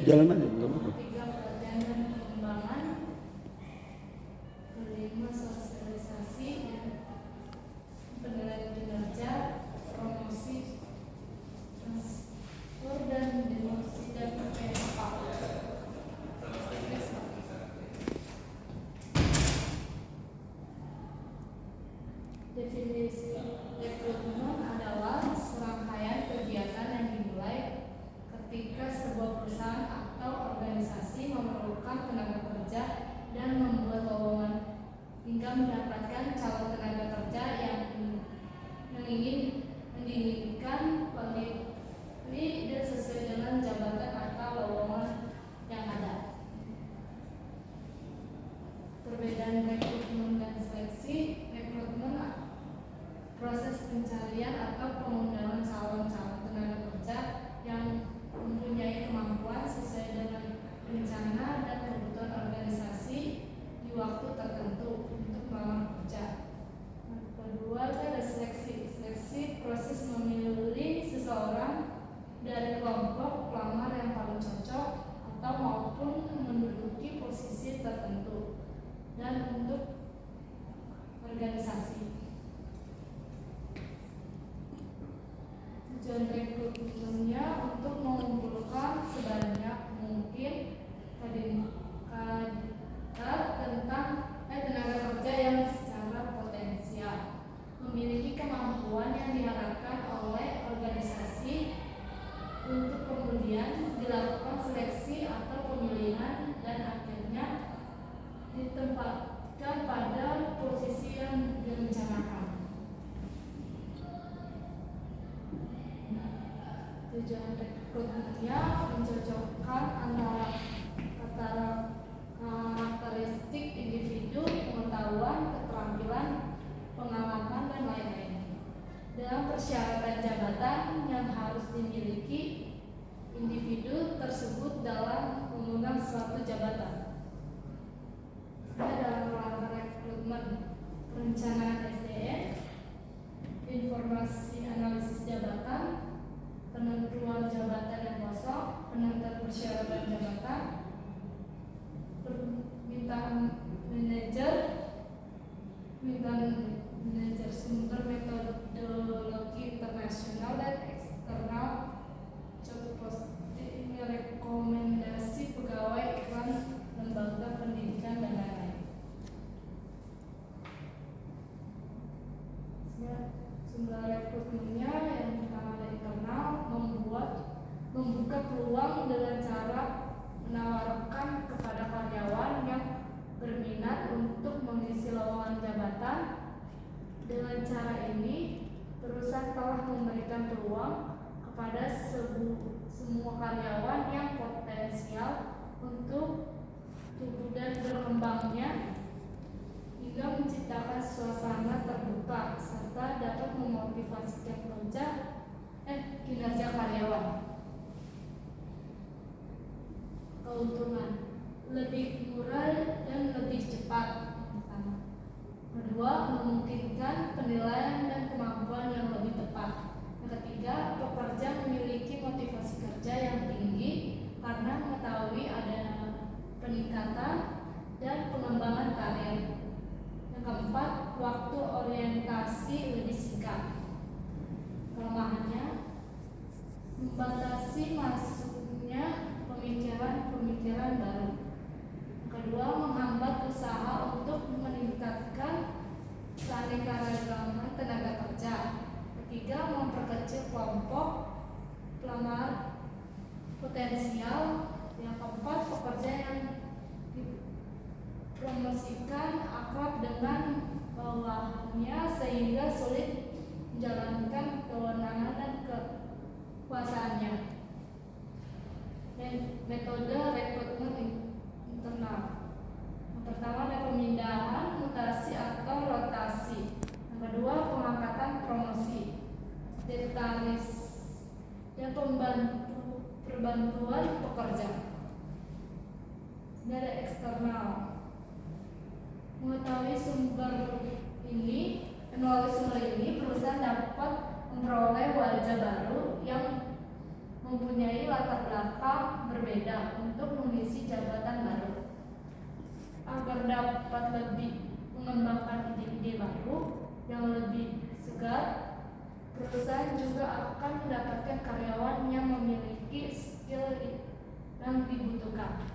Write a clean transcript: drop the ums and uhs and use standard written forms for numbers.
Jalan aja, nggak apa-apa. Ketiga, pelatihan dan pengembangan. Kelima, sosialisasi dan penilaian kinerja, promosi, transfer dan demosi dan PMK. Definisi rekrutmen adalah serangkaian kegiatan yang dimulai ketika sebuah perusahaan atau organisasi memerlukan tenaga kerja dan membuat lowongan hingga mendapatkan calon tenaga kerja yang menginginkan qualified dan sesuai dengan jabatan atau lowongan yang ada. Perbedaan rekrutmen dan seleksi. Rekrutmen proses pencarian atau pengundangan calon-calon tenaga kerja yang mempunyai kemampuan sesuai dengan rencana dan kebutuhan organisasi di waktu tertentu untuk melamar kerja. Kedua, ada seleksi. Seleksi proses memilih seseorang dari kelompok pelamar yang paling cocok atau maupun menduduki posisi tertentu dan untuk organisasi. Tujuan rekrutmennya untuk mengumpulkan sebanyak mungkin tenaga kerja yang secara potensial memiliki kemampuan yang diharapkan oleh organisasi untuk kemudian dilakukan seleksi atau pemilihan dan akhirnya ditempatkan pada posisi yang direncanakan. Tujuan rekrutmennya mencocokkan antara karakteristik individu, pengetahuan, keterampilan, pengalaman, dan lain-lain dengan persyaratan jabatan yang harus dimiliki individu tersebut dalam mengundang suatu jabatan. Dalam rangka rekrutmen, perencanaan SDM, informasi analisis jabatan, penentuan jabatan yang kosong, penentuan persyaratan jabatan, permintaan manajer, sumber metodologi internasional dan eksternal, job posting, rekomendasi pegawai, iklan lembaga pendidikan dan lain-lain. Sumber rekrutmennya yang pertama dari internal, membuka peluang dengan cara menawarkan kepada karyawan yang berminat untuk mengisi lowongan jabatan. Dengan cara ini, perusahaan telah memberikan peluang kepada semua karyawan yang potensial untuk tumbuh dan berkembangnya hingga menciptakan suasana terbuka serta dapat memotivasi kinerja karyawan. Keuntungan lebih murah dan lebih cepat. Kedua, memungkinkan penilaian dan kemampuan yang lebih tepat. Yang ketiga, pekerja memiliki motivasi kerja yang tinggi karena mengetahui ada peningkatan dan pengembangan karir. Yang keempat, waktu orientasi lebih singkat. Kelemahannya, membatasi masuknya pemikiran baru. Kedua, menghambat usaha untuk meningkatkan keanekaragaman tenaga kerja. Ketiga, memperkecil kelompok pelamar potensial. Yang keempat, pekerja yang dipromosikan akrab dengan bawahannya sehingga sulit menjalankan kewenangan dan kekuasaannya. Dan metode rekrutmen internal. Yang pertama ada pemindahan, mutasi atau rotasi. Yang kedua, pengangkatan promosi, detalis dan perbantuan pekerja. Dari eksternal, melalui sumber ini perusahaan dapat memperoleh wajah baru yang mempunyai latar belakang berbeda untuk mengisi jabatan baru. Agar dapat lebih mengembangkan ide-ide baru yang lebih segar, perusahaan juga akan mendapatkan karyawan yang memiliki skill yang dibutuhkan.